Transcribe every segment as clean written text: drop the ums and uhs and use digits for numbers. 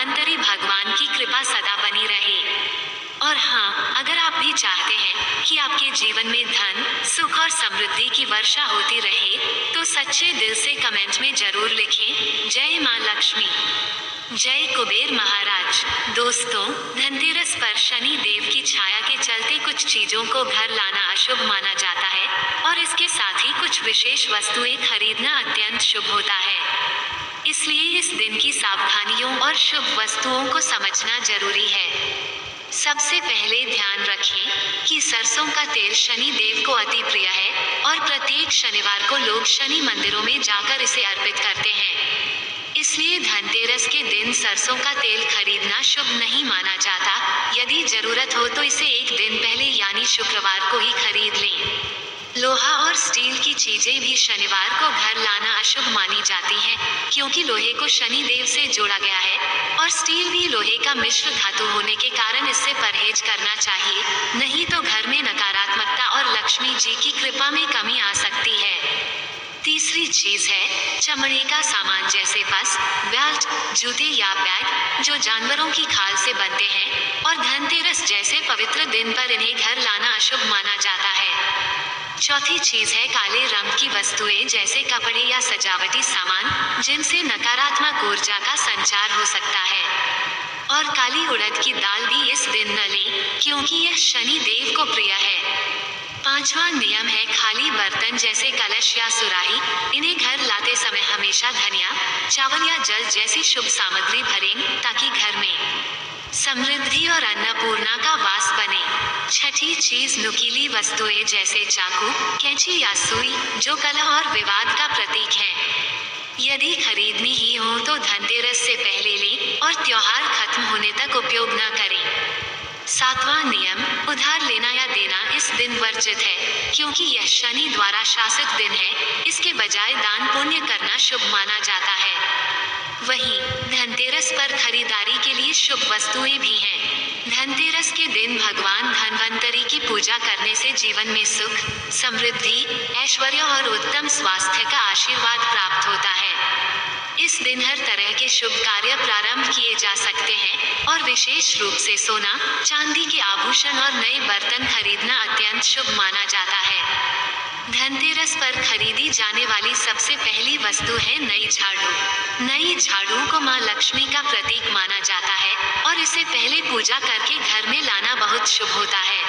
धन्वंतरी भगवान की कृपा सदा बनी रहे। और हाँ, अगर आप भी चाहते हैं कि आपके जीवन में धन, सुख और समृद्धि की वर्षा होती रहे, तो सच्चे दिल से कमेंट में जरूर लिखें, जय माँ लक्ष्मी, जय कुबेर महाराज। दोस्तों, धनतेरस पर शनि देव की छाया के चलते कुछ चीजों को घर लाना अशुभ माना जाता है, और इसके साथ ही कुछ विशेष वस्तुएं खरीदना अत्यंत शुभ होता है। इसलिए इस दिन की सावधानियों और शुभ वस्तुओं को समझना जरूरी है। सबसे पहले ध्यान रखें कि सरसों का तेल शनि देव को अति प्रिय है, और प्रत्येक शनिवार को लोग शनि मंदिरों में जाकर इसे अर्पित करते हैं। इसलिए धनतेरस के दिन सरसों का तेल खरीदना शुभ नहीं माना जाता। यदि जरूरत हो तो इसे एक दिन पहले यानी शुक्रवार को ही खरीद लें। लोहा और स्टील की चीजें भी शनिवार को घर लाना अशुभ मानी जाती हैं, क्योंकि लोहे को शनि देव से जोड़ा गया है, और स्टील भी लोहे का मिश्र धातु होने के कारण इससे परहेज करना चाहिए, नहीं तो घर में नकारात्मकता और लक्ष्मी जी की कृपा में कमी आ सकती है। तीसरी चीज है चमड़े का सामान, जैसे बस, बेल्ट, जूते या बैग, जो जानवरों की खाल से बनते हैं, और धनतेरस जैसे पवित्र दिन पर इन्हें घर लाना अशुभ माना जाता है। चौथी चीज है काले रंग की वस्तुएं, जैसे कपड़े या सजावटी सामान, जिनसे नकारात्मक ऊर्जा का संचार हो सकता है। और काली उड़द की दाल भी इस दिन न लें, क्योंकि यह शनि देव को प्रिय है। पांचवा नियम है खाली बर्तन, जैसे कलश या सुराही, इन्हें घर लाते समय हमेशा धनिया, चावल या जल जैसी शुभ सामग्री भरें, ताकि घर में समृद्धि और अन्नपूर्णा का वास बने। छठी चीज नुकीली वस्तुएं, जैसे चाकू, कैंची या सुई, जो कलह और विवाद का प्रतीक है। यदि खरीदनी ही हो तो धनतेरस से पहले लें, और त्योहार खत्म होने तक उपयोग न करें। सातवां नियम, उधार लेना या देना इस दिन वर्जित है, क्योंकि यह शनि द्वारा शासित दिन है। इसके बजाय दान पुण्य करना शुभ माना जाता है। वहीं धनतेरस पर खरीदारी के लिए शुभ वस्तुएं भी हैं। धनतेरस के दिन भगवान धन्वंतरी की पूजा करने से जीवन में सुख, समृद्धि, ऐश्वर्य और उत्तम स्वास्थ्य का आशीर्वाद प्राप्त होता है। इस दिन हर तरह के शुभ कार्य प्रारंभ किए जा सकते हैं, और विशेष रूप से सोना, चांदी के आभूषण और नए बर्तन खरीदना अत्यंत शुभ माना जाता है। धनतेरस पर खरीदी जाने वाली सबसे पहली वस्तु है नई झाड़ू। नई झाड़ू को मां लक्ष्मी का प्रतीक माना जाता है, और इसे पहले पूजा करके घर में लाना बहुत शुभ होता है।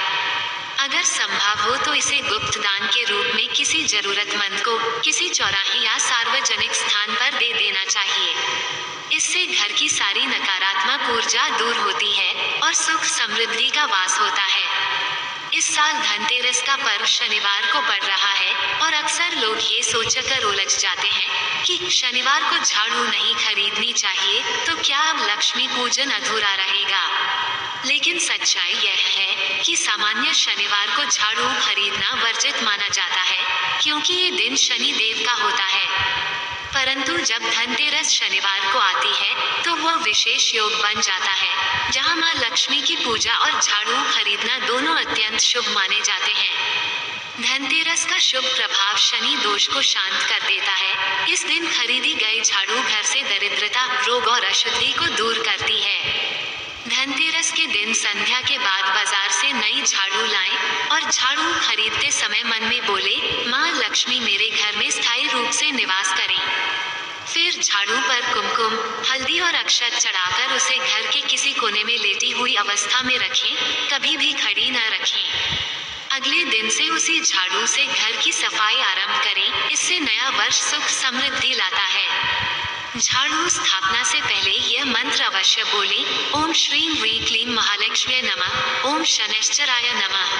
अगर संभव हो तो इसे गुप्त दान के रूप में किसी जरूरतमंद को किसी चौराहे या सार्वजनिक स्थान पर दे देना चाहिए। इससे घर की सारी नकारात्मक ऊर्जा दूर होती है, और सुख समृद्धि का वास होता है। इस साल धनतेरस का पर्व शनिवार को पड़ रहा है, और अक्सर लोग ये सोचकर उलझ जाते हैं कि शनिवार को झाड़ू नहीं खरीदनी चाहिए, तो क्या अब लक्ष्मी पूजन अधूरा रहेगा। लेकिन सच्चाई यह है कि सामान्य शनिवार को झाड़ू खरीदना वर्जित माना जाता है, क्योंकि ये दिन शनि देव का होता है। परंतु जब धनतेरस शनिवार को आती है, तो वह विशेष योग बन जाता है, जहां मां लक्ष्मी की पूजा और झाड़ू खरीदना दोनों अत्यंत शुभ माने जाते हैं। धनतेरस का शुभ प्रभाव शनि दोष को शांत कर देता है। इस दिन खरीदी गई झाड़ू घर से दरिद्रता, रोग और अशुद्धि को दूर करती है। धनतेरस के दिन संध्या के बाद बाजार से नई झाड़ू लाएं, और झाड़ू खरीदते समय मन में बोले, मां लक्ष्मी मेरे घर में स्थायी रूप से निवास करें। फिर झाड़ू पर कुमकुम, हल्दी और अक्षत चढ़ाकर उसे घर के किसी कोने में लेटी हुई अवस्था में रखें, कभी भी खड़ी न रखें। अगले दिन से उसी झाड़ू से घर की सफाई आरंभ करें, इससे नया वर्ष सुख समृद्धि लाता है। झाड़ू स्थापना से पहले यह मंत्र अवश्य बोले, ओम श्रीं ह्रीं क्लीं महालक्ष्म्यै नमः, ओम शनैश्चराय नमः।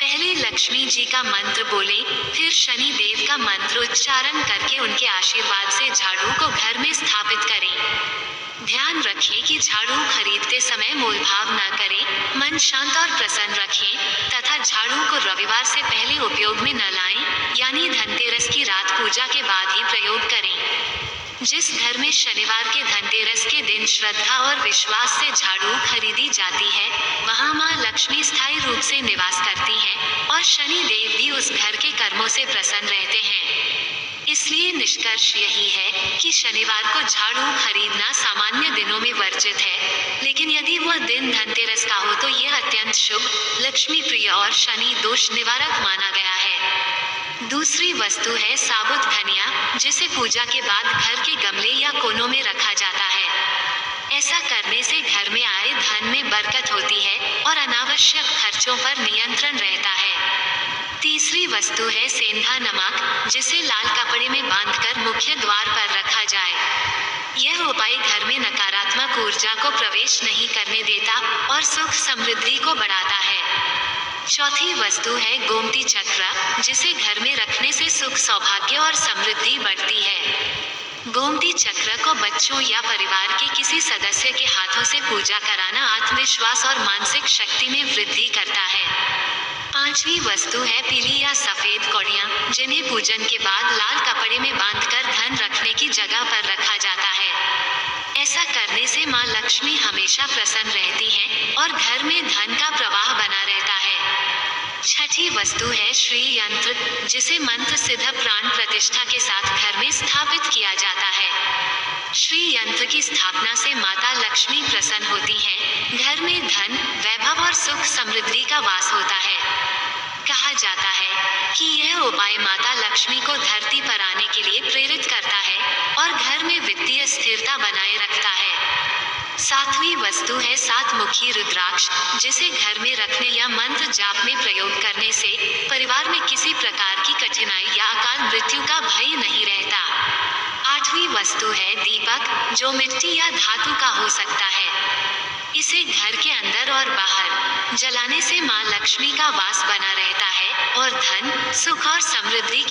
पहले लक्ष्मी जी का मंत्र बोले, फिर शनि देव का मंत्र उच्चारण करके उनके आशीर्वाद से झाड़ू को घर में स्थापित करें। ध्यान रखें कि झाड़ू खरीदते समय मोलभाव न करें, मन शांत और प्रसन्न रखें, तथा झाड़ू को रविवार से पहले उपयोग में न लाएं, यानी धनतेरस की रात पूजा के बाद ही प्रयोग करें। जिस घर में शनिवार के धनतेरस के दिन श्रद्धा और विश्वास से झाड़ू खरीदी जाती है, वहां मां लक्ष्मी स्थायी रूप से निवास करती हैं, और शनि देव भी उस घर के कर्मों से प्रसन्न रहते हैं। इसलिए निष्कर्ष यही है कि शनिवार को झाड़ू खरीदना सामान्य दिनों में वर्जित है, लेकिन यदि वह दिन धनतेरस का हो तो यह अत्यंत शुभ, लक्ष्मी प्रिय और शनि दोष निवारक माना गया है। दूसरी वस्तु है साबुत धनिया, जिसे पूजा के बाद घर के गमले या कोनों में रखा जाता है। ऐसा करने से घर में आए धन में बरकत होती है और अनावश्यक खर्चों पर नियंत्रण रहता है। तीसरी वस्तु है सेंधा नमक, जिसे लाल कपड़े में बांधकर मुख्य द्वार पर रखा जाए। यह उपाय घर में नकारात्मक ऊर्जा को प्रवेश नहीं करने देता और सुख समृद्धि को बढ़ाता है। चौथी वस्तु है गोमती चक्र, जिसे घर में रखने से सुख सौभाग्य और समृद्धि बढ़ती है। गोमती चक्र को बच्चों या परिवार के किसी सदस्य के हाथों से पूजा कराना आत्मविश्वास और मानसिक शक्ति में वृद्धि करता है। पांचवी वस्तु है पीली या सफेद कौड़ियाँ, जिन्हें पूजन के बाद लाल कपड़े में बांधकर धन रखने की जगह पर रखा जाता है। ऐसा करने से मां लक्ष्मी हमेशा प्रसन्न रहती हैं और घर में धन का प्रवाह बना रहता है। छठी वस्तु है श्री यंत्र, जिसे मंत्र सिद्ध प्राण प्रतिष्ठा के साथ घर में स्थापित किया जाता है। श्री यंत्र की स्थापना से माता लक्ष्मी प्रसन्न होती हैं, घर में धन, वैभव और सुख समृद्धि का वास होता है। कहा जाता है कि यह उपाय माता लक्ष्मी को धरती पर आने के लिए प्रेरित करता है और घर में वित्तीय स्थिरता बनाए रखता है। सातवीं वस्तु है सात मुखी रुद्राक्ष, जिसे घर में रखने या मंत्र जाप में प्रयोग करने से परिवार में किसी प्रकार की कठिनाई या अकाल मृत्यु का भय नहीं रहता। आठवीं वस्तु है दीपक, जो मिट्टी या धातु का हो सकता है। इसे घर के अंदर और बाहर जलाने से मां लक्ष्मी का वास बना रहता है और धन, सुख और समृद्धि